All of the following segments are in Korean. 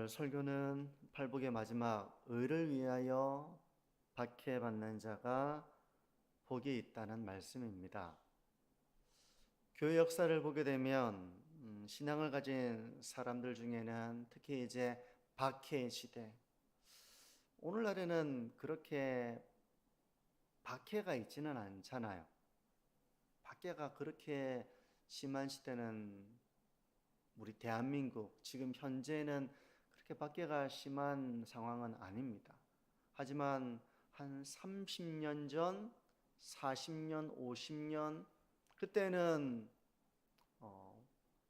오늘 설교는 팔복의 마지막 의를 위하여 박해받는 자가 복이 있다는 말씀입니다. 교회 역사를 보게 되면 신앙을 가진 사람들 중에는 특히 이제 박해 시대, 오늘날에는 그렇게 박해가 있지는 않잖아요. 박해가 그렇게 심한 시대는 우리 대한민국 지금 현재는 그렇게 박해가 심한 상황은 아닙니다. 하지만 한 30년 전, 40년, 50년 그때는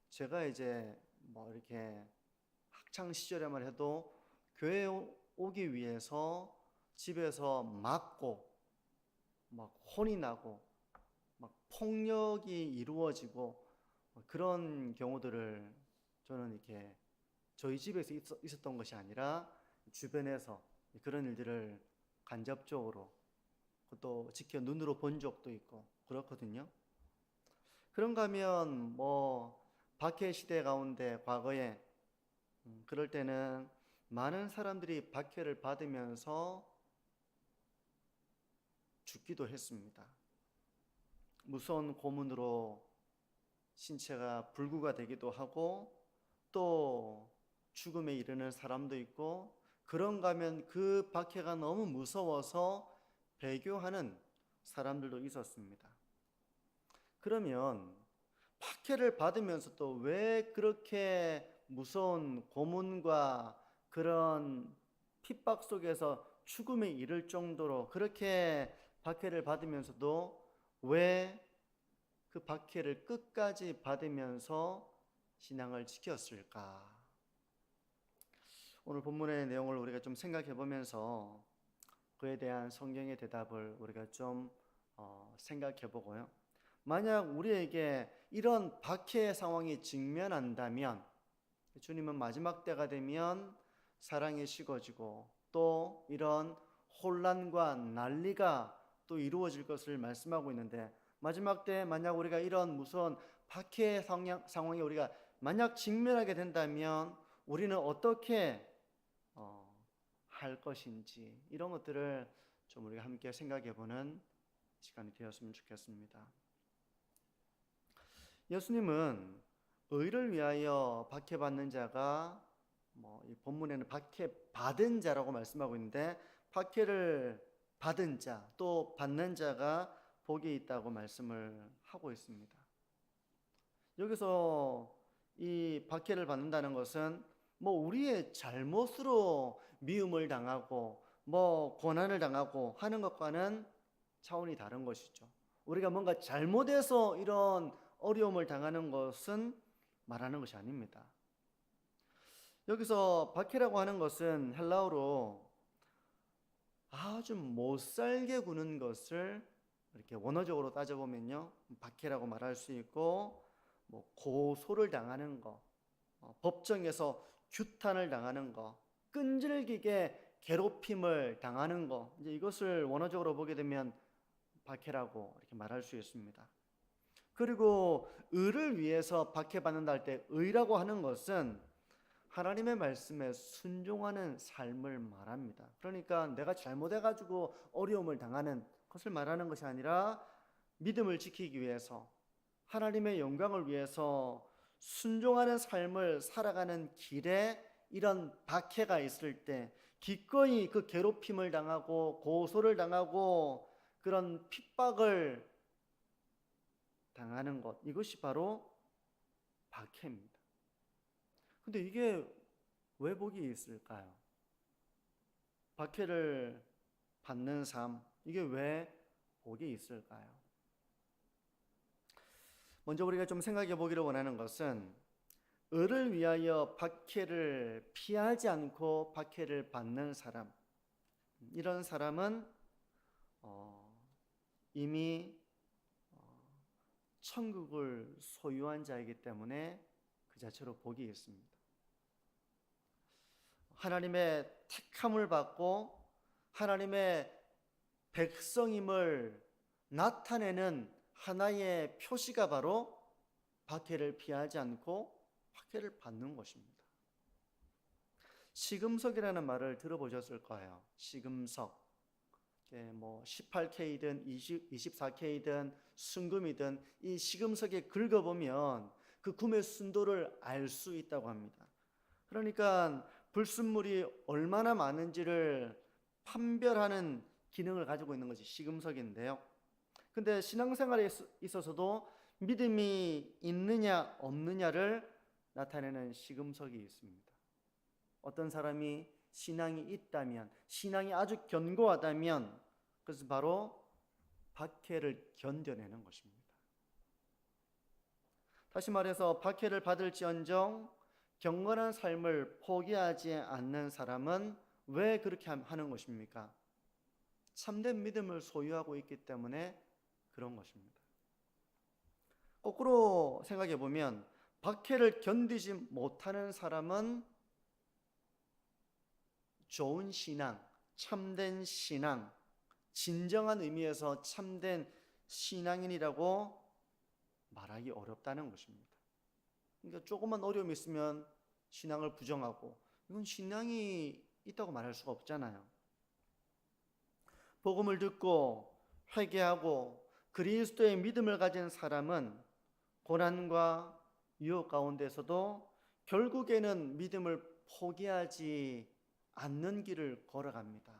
제가 이제 뭐 이렇게 학창 시절에만 해도 교회에 오기 위해서 집에서 맞고 막 혼이 나고 막 폭력이 이루어지고 그런 경우들을 저는 이렇게 저희 집에서 있었던 것이 아니라 주변에서 그런 일들을 간접적으로 또 지켜 눈으로 본 적도 있고 그렇거든요. 그런가 하면 뭐 박해 시대 가운데 과거에 그럴 때는 많은 사람들이 박해를 받으면서 죽기도 했습니다. 무서운 고문으로 신체가 불구가 되기도 하고 또 죽음에 이르는 사람도 있고, 그런가 하면 그 박해가 너무 무서워서 배교하는 사람들도 있었습니다. 그러면 박해를 받으면서도 왜 그렇게 무서운 고문과 그런 핍박 속에서 죽음에 이를 정도로 그렇게 박해를 받으면서도 왜 그 박해를 끝까지 받으면서 신앙을 지켰을까? 오늘 본문의 내용을 우리가 좀 생각해 보면서 그에 대한 성경의 대답을 우리가 좀 생각해 보고요. 만약 우리에게 이런 박해 상황이 직면한다면 주님은 마지막 때가 되면 사랑이 식어지고 또 이런 혼란과 난리가 또 이루어질 것을 말씀하고 있는데, 마지막 때 만약 우리가 이런 무서운 박해 상황에 우리가 만약 직면하게 된다면 우리는 어떻게 할 것인지, 이런 것들을 좀 우리가 함께 생각해 보는 시간이 되었으면 좋겠습니다. 예수님은 의를 위하여 박해받는 자가 이 본문에는 박해받은 자라고 말씀하고 있는데, 박해를 받은 자 또 받는 자가 복이 있다고 말씀을 하고 있습니다. 여기서 이 박해를 받는다는 것은 우리의 잘못으로 미움을 당하고 고난을 당하고 하는 것과는 차원이 다른 것이죠. 우리가 뭔가 잘못해서 이런 어려움을 당하는 것은 말하는 것이 아닙니다. 여기서 박해라고 하는 것은 헬라어로 아주 못살게 구는 것을 이렇게 원어적으로 따져보면요, 박해라고 말할 수 있고, 고소를 당하는 거, 법정에서 규탄을 당하는 거, 끈질기게 괴롭힘을 당하는 거, 이제 이것을 원어적으로 보게 되면 박해라고 이렇게 말할 수 있습니다. 그리고 의를 위해서 박해받는다 할 때 의라고 하는 것은 하나님의 말씀에 순종하는 삶을 말합니다. 그러니까 내가 잘못해가지고 어려움을 당하는 것을 말하는 것이 아니라 믿음을 지키기 위해서 하나님의 영광을 위해서 순종하는 삶을 살아가는 길에 이런 박해가 있을 때 기꺼이 그 괴롭힘을 당하고 고소를 당하고 그런 핍박을 당하는 것, 이것이 바로 박해입니다. 근데 이게 왜 복이 있을까요? 박해를 받는 삶, 이게 왜 복이 있을까요? 먼저 우리가 좀 생각해 보기를 원하는 것은, 의를 위하여 박해를 피하지 않고 박해를 받는 사람, 이런 사람은 이미 천국을 소유한 자이기 때문에 그 자체로 복이 있습니다. 하나님의 택함을 받고 하나님의 백성임을 나타내는 하나의 표시가 바로 박해를 피하지 않고 박해를 받는 것입니다. 시금석이라는 말을 들어보셨을 거예요. 시금석. 뭐 18K든 24K든 순금이든 이 시금석에 긁어보면 그 금의 순도를 알 수 있다고 합니다. 그러니까 불순물이 얼마나 많은지를 판별하는 기능을 가지고 있는 것이 시금석인데요. 근데 신앙생활에 있어서도 믿음이 있느냐 없느냐를 나타내는 시금석이 있습니다. 어떤 사람이 신앙이 있다면, 신앙이 아주 견고하다면 그것은 바로 박해를 견뎌내는 것입니다. 다시 말해서 박해를 받을지언정 경건한 삶을 포기하지 않는 사람은 왜 그렇게 하는 것입니까? 참된 믿음을 소유하고 있기 때문에 그런 것입니다. 거꾸로 생각해 보면 박해를 견디지 못하는 사람은 좋은 신앙, 참된 신앙, 진정한 의미에서 참된 신앙인이라고 말하기 어렵다는 것입니다. 그러니까 조금만 어려움이 있으면 신앙을 부정하고 이건 신앙이 있다고 말할 수가 없잖아요. 복음을 듣고 회개하고 그리스도의 믿음을 가진 사람은 고난과 유혹 가운데서도 결국에는 믿음을 포기하지 않는 길을 걸어갑니다.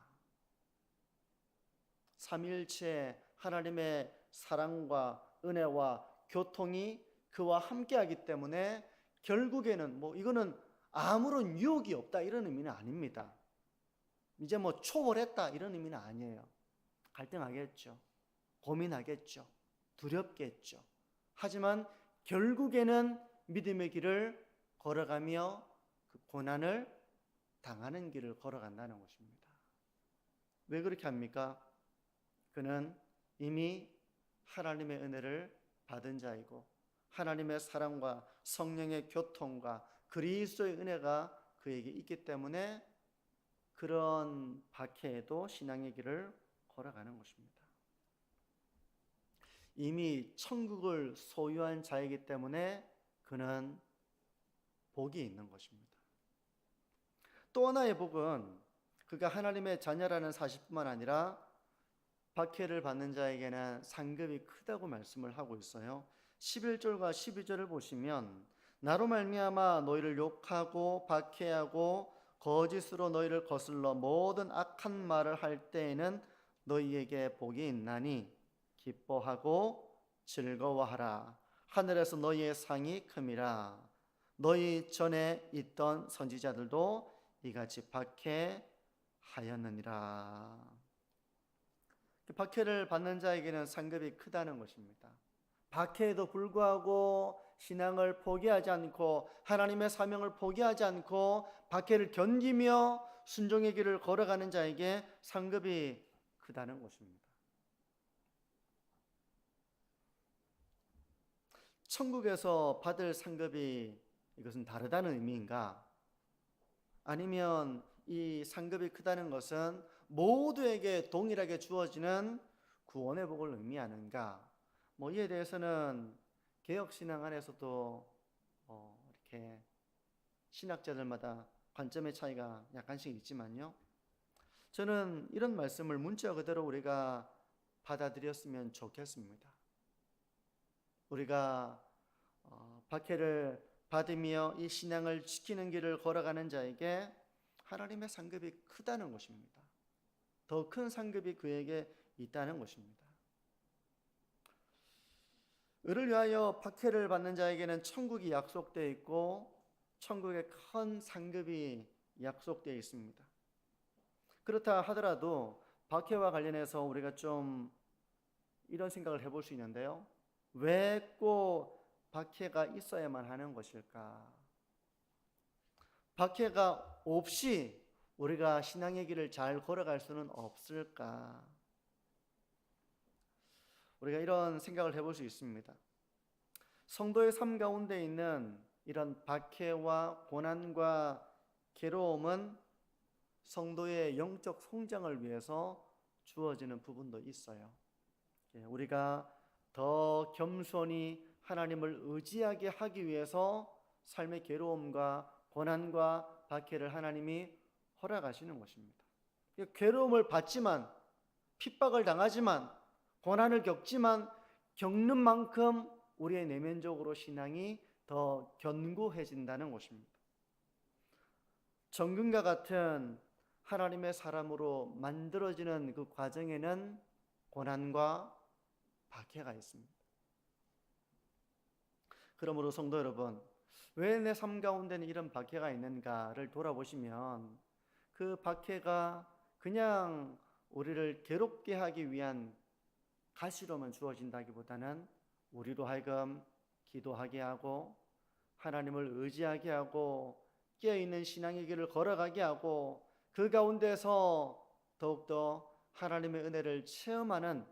삼위일체 하나님의 사랑과 은혜와 교통이 그와 함께하기 때문에 결국에는 이거는 아무런 유혹이 없다 이런 의미는 아닙니다. 이제 초월했다 이런 의미는 아니에요. 갈등하겠죠. 고민하겠죠. 두렵겠죠. 하지만 결국에는 믿음의 길을 걸어가며 그 고난을 당하는 길을 걸어간다는 것입니다. 왜 그렇게 합니까? 그는 이미 하나님의 은혜를 받은 자이고 하나님의 사랑과 성령의 교통과 그리스도의 은혜가 그에게 있기 때문에 그런 박해에도 신앙의 길을 걸어가는 것입니다. 이미 천국을 소유한 자이기 때문에 그는 복이 있는 것입니다. 또 하나의 복은 그가 하나님의 자녀라는 사실뿐만 아니라 박해를 받는 자에게는 상급이 크다고 말씀을 하고 있어요. 11절과 12절을 보시면 나로 말미암아 너희를 욕하고 박해하고 거짓으로 너희를 거슬러 모든 악한 말을 할 때에는 너희에게 복이 있나니 기뻐하고 즐거워하라. 하늘에서 너희의 상이 큼이라. 너희 전에 있던 선지자들도 이같이 박해하였느니라. 박해를 받는 자에게는 상급이 크다는 것입니다. 박해에도 불구하고 신앙을 포기하지 않고 하나님의 사명을 포기하지 않고 박해를 견디며 순종의 길을 걸어가는 자에게 상급이 크다는 것입니다. 천국에서 받을 상급이 이것은 다르다는 의미인가? 아니면 이 상급이 크다는 것은 모두에게 동일하게 주어지는 구원의 복을 의미하는가? 이에 대해서는 개혁신앙 안에서도 이렇게 신학자들마다 관점의 차이가 약간씩 있지만요. 저는 이런 말씀을 문자 그대로 우리가 받아들였으면 좋겠습니다. 우리가 박해를 받으며 이 신앙을 지키는 길을 걸어가는 자에게 하나님의 상급이 크다는 것입니다. 더 큰 상급이 그에게 있다는 것입니다. 의를 위하여 박해를 받는 자에게는 천국이 약속되어 있고 천국의 큰 상급이 약속되어 있습니다. 그렇다 하더라도 박해와 관련해서 우리가 좀 이런 생각을 해볼 수 있는데요. 왜 꼭 박해가 있어야만 하는 것일까? 박해가 없이 우리가 신앙의 길을 잘 걸어갈 수는 없을까? 우리가 이런 생각을 해볼 수 있습니다. 성도의 삶 가운데 있는 이런 박해와 고난과 괴로움은 성도의 영적 성장을 위해서 주어지는 부분도 있어요. 우리가 더 겸손히 하나님을 의지하게 하기 위해서 삶의 괴로움과 고난과 박해를 하나님이 허락하시는 것입니다. 괴로움을 받지만, 핍박을 당하지만, 고난을 겪지만 겪는 만큼 우리의 내면적으로 신앙이 더 견고해진다는 것입니다. 정금과 같은 하나님의 사람으로 만들어지는 그 과정에는 고난과 박해가 있습니다. 그러므로 성도 여러분, 왜 내 삶 가운데는 이런 박해가 있는가를 돌아보시면 그 박해가 그냥 우리를 괴롭게 하기 위한 가시로만 주어진다기보다는 우리로 하여금 기도하게 하고 하나님을 의지하게 하고 깨어있는 신앙의 길을 걸어가게 하고 그 가운데서 더욱더 하나님의 은혜를 체험하는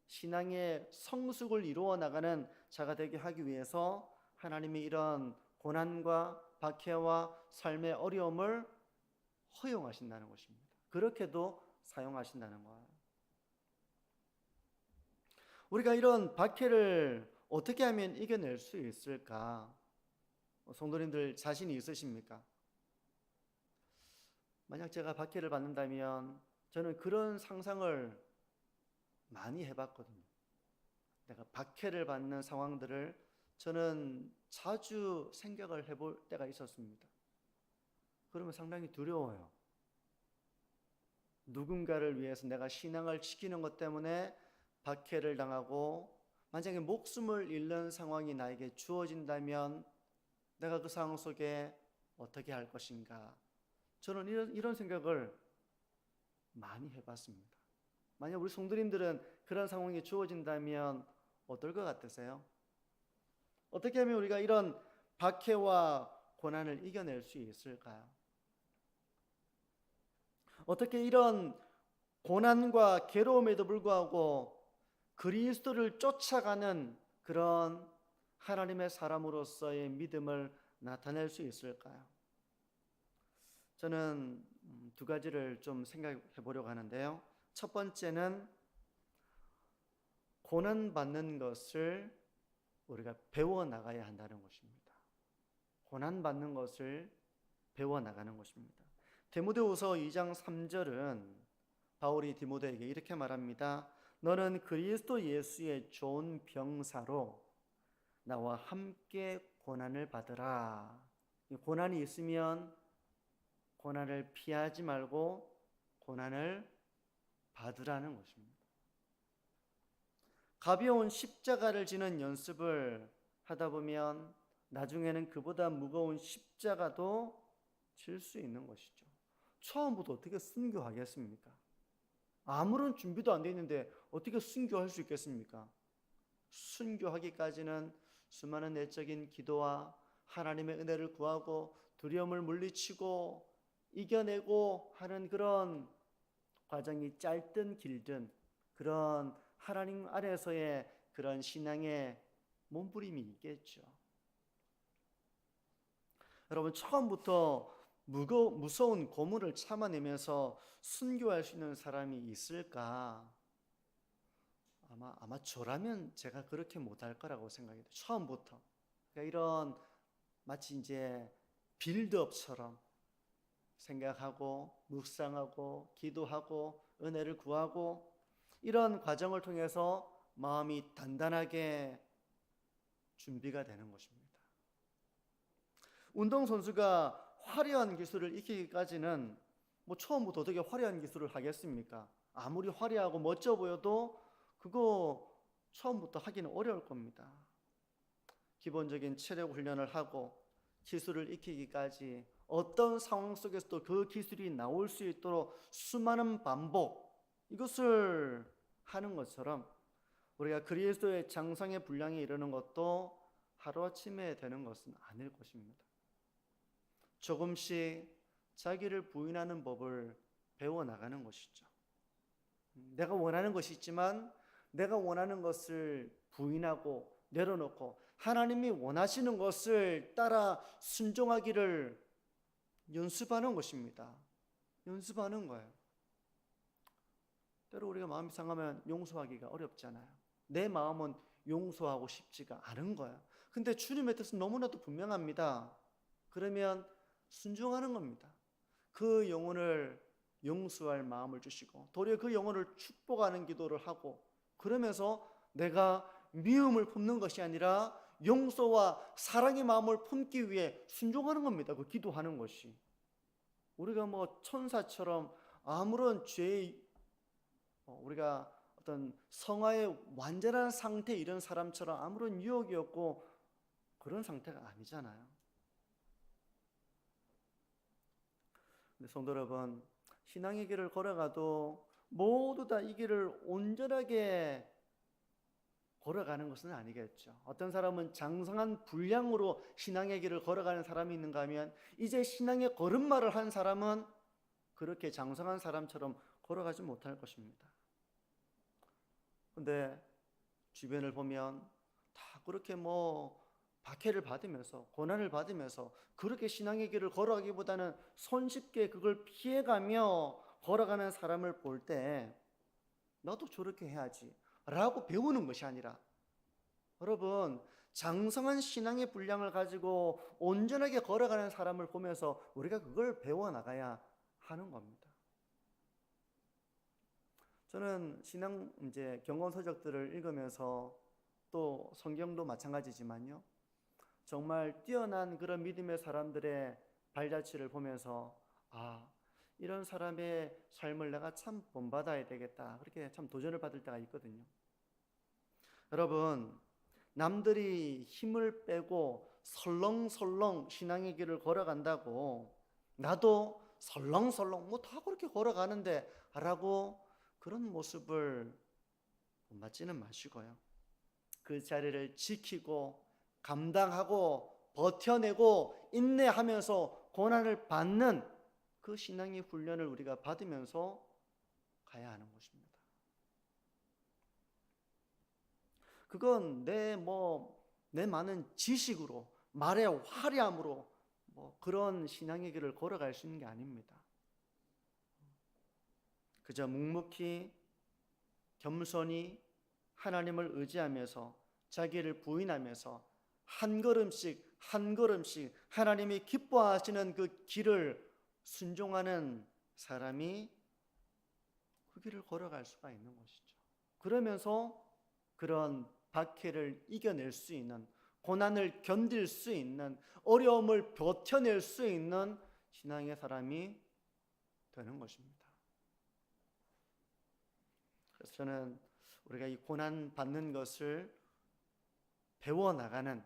신앙의 성숙을 이루어 나가는 자가 되게 하기 위해서 하나님이 이런 고난과 박해와 삶의 어려움을 허용하신다는 것입니다. 그렇게도 사용하신다는 거예요. 우리가 이런 박해를 어떻게 하면 이겨낼 수 있을까? 성도님들 자신이 있으십니까? 만약 제가 박해를 받는다면 저는 그런 상상을 많이 해봤거든요. 내가 박해를 받는 상황들을 저는 자주 생각을 해볼 때가 있었습니다. 그러면 상당히 두려워요. 누군가를 위해서 내가 신앙을 지키는 것 때문에 박해를 당하고 만약에 목숨을 잃는 상황이 나에게 주어진다면 내가 그 상황 속에 어떻게 할 것인가? 저는 이런 생각을 많이 해봤습니다. 만약 우리 성도님들은 그런 상황이 주어진다면 어떨 것 같으세요? 어떻게 하면 우리가 이런 박해와 고난을 이겨낼 수 있을까요? 어떻게 이런 고난과 괴로움에도 불구하고 그리스도를 쫓아가는 그런 하나님의 사람으로서의 믿음을 나타낼 수 있을까요? 저는 두 가지를 좀 생각해 보려고 하는데요. 첫 번째는 고난받는 것을 우리가 배워나가야 한다는 것입니다. 고난받는 것을 배워나가는 것입니다. 디모데후서 2장 3절은 바울이 디모데에게 이렇게 말합니다. 너는 그리스도 예수의 좋은 병사로 나와 함께 고난을 받으라. 고난이 있으면 고난을 피하지 말고 고난을 받으라는 것입니다. 가벼운 십자가를 지는 연습을 하다 보면 나중에는 그보다 무거운 십자가도 질 수 있는 것이죠. 처음부터 어떻게 순교하겠습니까? 아무런 준비도 안 돼 있는데 어떻게 순교할 수 있겠습니까? 순교하기까지는 수많은 내적인 기도와 하나님의 은혜를 구하고 두려움을 물리치고 이겨내고 하는 그런 과정이 짧든 길든 그런 하나님 아래서의 그런 신앙의 몸부림이 있겠죠. 여러분, 처음부터 무서운 고문을 참아내면서 순교할 수 있는 사람이 있을까? 아마 저라면 제가 그렇게 못할 거라고 생각해요. 처음부터. 그러니까 이런 마치 이제 빌드업처럼 생각하고 묵상하고 기도하고 은혜를 구하고 이런 과정을 통해서 마음이 단단하게 준비가 되는 것입니다. 운동선수가 화려한 기술을 익히기까지는 처음부터 어떻게 화려한 기술을 하겠습니까? 아무리 화려하고 멋져 보여도 그거 처음부터 하기는 어려울 겁니다. 기본적인 체력 훈련을 하고 기술을 익히기까지 어떤 상황 속에서도 그 기술이 나올 수 있도록 수많은 반복, 이것을 하는 것처럼 우리가 그리스도의 장성의 분량에 이르는 것도 하루아침에 되는 것은 아닐 것입니다. 조금씩 자기를 부인하는 법을 배워나가는 것이죠. 내가 원하는 것이 있지만 내가 원하는 것을 부인하고 내려놓고 하나님이 원하시는 것을 따라 순종하기를 연습하는 것입니다. 연습하는 거예요. 때로 우리가 마음이 상하면 용서하기가 어렵잖아요. 내 마음은 용서하고 싶지가 않은 거예요. 근데 주님의 뜻은 너무나도 분명합니다. 그러면 순종하는 겁니다. 그 영혼을 용서할 마음을 주시고 도리어 그 영혼을 축복하는 기도를 하고, 그러면서 내가 미움을 품는 것이 아니라 용서와 사랑의 마음을 품기 위해 순종하는 겁니다. 그 기도하는 것이. 우리가 뭐 천사처럼 아무런 죄의 우리가 어떤 성화의 완전한 상태 이런 사람처럼 아무런 유혹이 없고 그런 상태가 아니잖아요. 근데 성도 여러분, 신앙의 길을 걸어가도 모두 다 이 길을 온전하게 걸어가는 것은 아니겠죠. 어떤 사람은 장성한 분량으로 신앙의 길을 걸어가는 사람이 있는가 하면, 이제 신앙의 걸음마를 한 사람은 그렇게 장성한 사람처럼 걸어가지 못할 것입니다. 근데 주변을 보면 다 그렇게 박해를 받으면서 고난을 받으면서 그렇게 신앙의 길을 걸어가기보다는 손쉽게 그걸 피해가며 걸어가는 사람을 볼 때 나도 저렇게 해야지 라고 배우는 것이 아니라, 여러분, 장성한 신앙의 분량을 가지고 온전하게 걸어가는 사람을 보면서 우리가 그걸 배워나가야 하는 겁니다. 저는 신앙 경건 서적들을 읽으면서 또 성경도 마찬가지지만요, 정말 뛰어난 그런 믿음의 사람들의 발자취를 보면서 이런 사람의 삶을 내가 참 본받아야 되겠다, 그렇게 참 도전을 받을 때가 있거든요. 여러분, 남들이 힘을 빼고 설렁설렁 신앙의 길을 걸어간다고 나도 설렁설렁 다 그렇게 걸어가는데 라고 그런 모습을 본받지는 마시고요, 그 자리를 지키고 감당하고 버텨내고 인내하면서 고난을 받는 그 신앙의 훈련을 우리가 받으면서 가야 하는 것입니다. 그건 내 많은 지식으로, 말의 화려함으로 그런 신앙의 길을 걸어갈 수 있는 게 아닙니다. 그저 묵묵히 겸손히 하나님을 의지하면서 자기를 부인하면서 한 걸음씩 한 걸음씩 하나님이 기뻐하시는 그 길을 순종하는 사람이 그 길을 걸어갈 수가 있는 것이죠. 그러면서 그런 박해를 이겨낼 수 있는, 고난을 견딜 수 있는, 어려움을 버텨낼 수 있는 신앙의 사람이 되는 것입니다. 그래서 저는 우리가 이 고난 받는 것을 배워나가는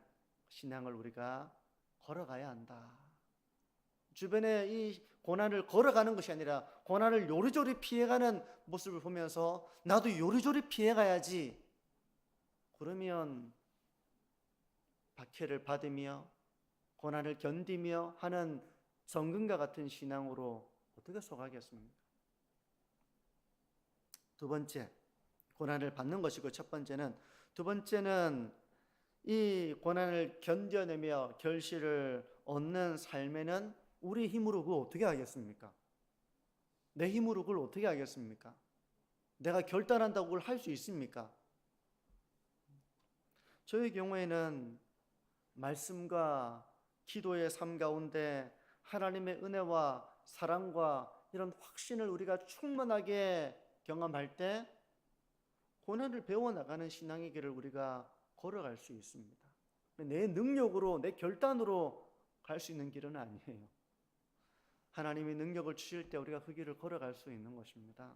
신앙을 우리가 걸어가야 한다. 주변에 이 고난을 걸어가는 것이 아니라 고난을 요리조리 피해가는 모습을 보면서 나도 요리조리 피해가야지, 그러면 박해를 받으며 고난을 견디며 하는 정금과 같은 신앙으로 어떻게 서가겠습니까? 두 번째, 고난을 받는 것이고 첫 번째는, 두 번째는 이 고난을 견뎌내며 결실을 얻는 삶에는 우리 힘으로 그걸 어떻게 하겠습니까? 내 힘으로 그걸 어떻게 하겠습니까? 내가 결단한다고 그걸 할 수 있습니까? 저의 경우에는 말씀과 기도의 삶 가운데 하나님의 은혜와 사랑과 이런 확신을 우리가 충만하게 경험할 때 고난을 배워나가는 신앙의 길을 우리가 걸어갈 수 있습니다. 내 능력으로, 내 결단으로 갈 수 있는 길은 아니에요. 하나님의 능력을 주실 때 우리가 그 길을 걸어갈 수 있는 것입니다.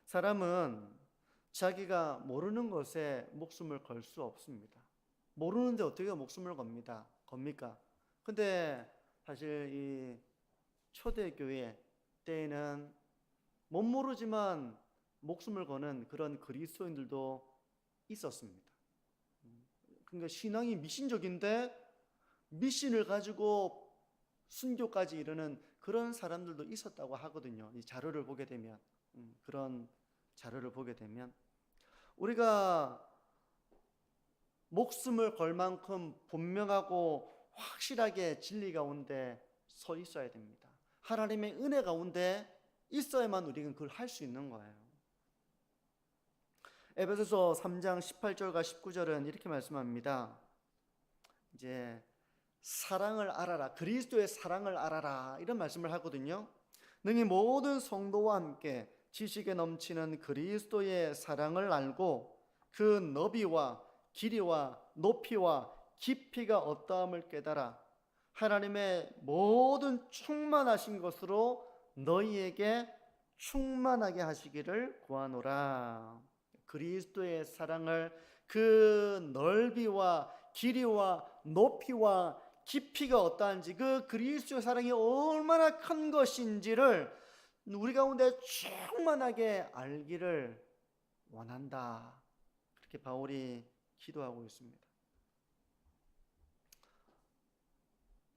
사람은 자기가 모르는 것에 목숨을 걸 수 없습니다. 모르는데 어떻게 목숨을 겁니까? 근데 사실 이 초대교회 때에는 못 모르지만 목숨을 거는 그런 그리스도인들도 있었습니다. 그러니까 신앙이 미신적인데 미신을 가지고 순교까지 이르는 그런 사람들도 있었다고 하거든요. 이 자료를 보게 되면, 그런 자료를 보게 되면 우리가 목숨을 걸 만큼 분명하고 확실하게 진리 가운데 서 있어야 됩니다. 하나님의 은혜 가운데 있어야만 우리는 그걸 할 수 있는 거예요. 에베소서 3장 18절과 19절은 이렇게 말씀합니다. 이제 사랑을 알아라. 그리스도의 사랑을 알아라. 이런 말씀을 하거든요. 능히 모든 성도와 함께 지식에 넘치는 그리스도의 사랑을 알고 그 너비와 길이와 높이와 깊이가 어떠함을 깨달아 하나님의 모든 충만하신 것으로 너희에게 충만하게 하시기를 구하노라. 그리스도의 사랑을 그 넓이와 길이와 높이와 깊이가 어떠한지, 그 그리스도의 사랑이 얼마나 큰 것인지를 우리 가운데 충만하게 알기를 원한다. 그렇게 바울이 기도하고 있습니다.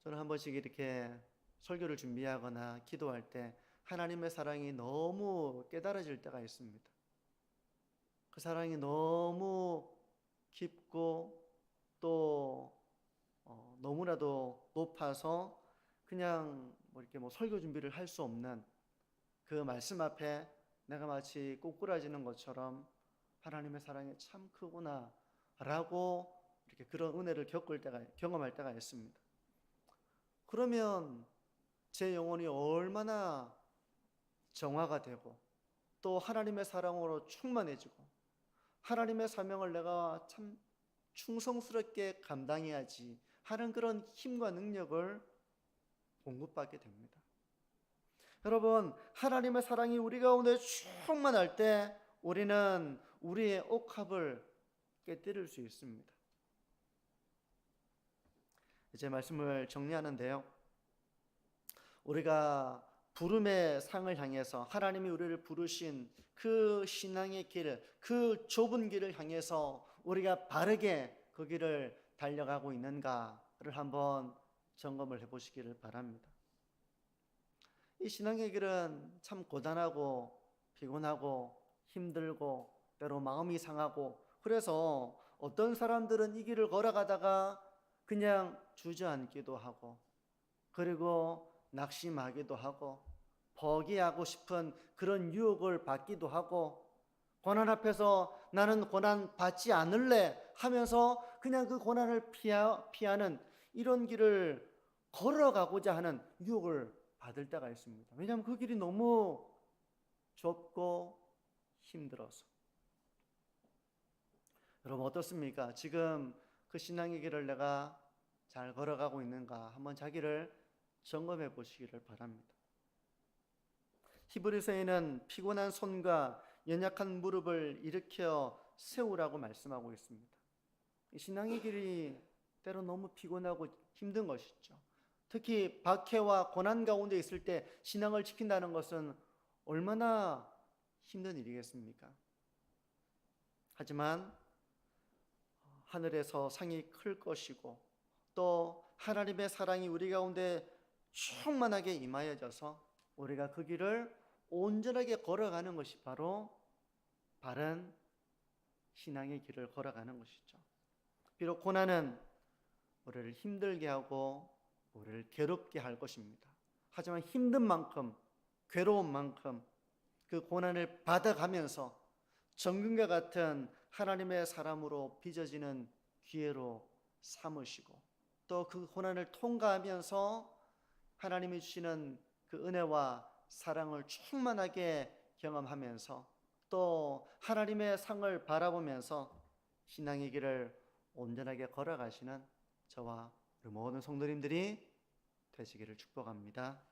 저는 한 번씩 이렇게 설교를 준비하거나 기도할 때 하나님의 사랑이 너무 깨달아질 때가 있습니다. 그 사랑이 너무 깊고 또 너무나도 높아서 그냥 이렇게 설교 준비를 할 수 없는 그 말씀 앞에 내가 마치 꼬꾸라지는 것처럼 하나님의 사랑이 참 크구나 라고 이렇게 그런 은혜를 경험할 때가 있습니다. 그러면 제 영혼이 얼마나 정화가 되고 또 하나님의 사랑으로 충만해지고 하나님의 사명을 내가 참 충성스럽게 감당해야지 하는 그런 힘과 능력을 공급받게 됩니다. 여러분, 하나님의 사랑이 우리 가운데 충만할 때 우리는 우리의 옥합을 깨뜨릴 수 있습니다. 이제 말씀을 정리하는데요. 우리가 부름의 상을 향해서 하나님이 우리를 부르신 그 신앙의 길, 그 좁은 길을 향해서 우리가 바르게 그 길을 달려가고 있는가를 한번 점검을 해보시기를 바랍니다. 이 신앙의 길은 참 고단하고 피곤하고 힘들고 때로 마음이 상하고, 그래서 어떤 사람들은 이 길을 걸어가다가 그냥 주저앉기도 하고, 그리고 낙심하기도 하고, 포기하고 싶은 그런 유혹을 받기도 하고, 고난 앞에서 나는 고난 받지 않을래 하면서 그냥 그 고난을 피하는 이런 길을 걸어가고자 하는 유혹을 받을 때가 있습니다. 왜냐하면 그 길이 너무 좁고 힘들어서. 여러분 어떻습니까? 지금 그 신앙의 길을 내가 잘 걸어가고 있는가 한번 자기를 점검해 보시기를 바랍니다. 히브리서에는 피곤한 손과 연약한 무릎을 일으켜 세우라고 말씀하고 있습니다. 이 신앙의 길이 때로 너무 피곤하고 힘든 것이죠. 특히 박해와 고난 가운데 있을 때 신앙을 지킨다는 것은 얼마나 힘든 일이겠습니까? 하지만 하늘에서 상이 클 것이고 또 하나님의 사랑이 우리 가운데 충만하게 임하여져서 우리가 그 길을 온전하게 걸어가는 것이 바로 바른 신앙의 길을 걸어가는 것이죠. 비록 고난은 우리를 힘들게 하고 우리를 괴롭게 할 것입니다. 하지만 힘든 만큼, 괴로운 만큼 그 고난을 받아가면서 정금과 같은 하나님의 사람으로 빚어지는 기회로 삼으시고 또 그 고난을 통과하면서 하나님이 주시는 그 은혜와 사랑을 충만하게 경험하면서 또 하나님의 상을 바라보면서 신앙의 길을 온전하게 걸어가시는 저와 우리 모든 성도님들이 되시기를 축복합니다.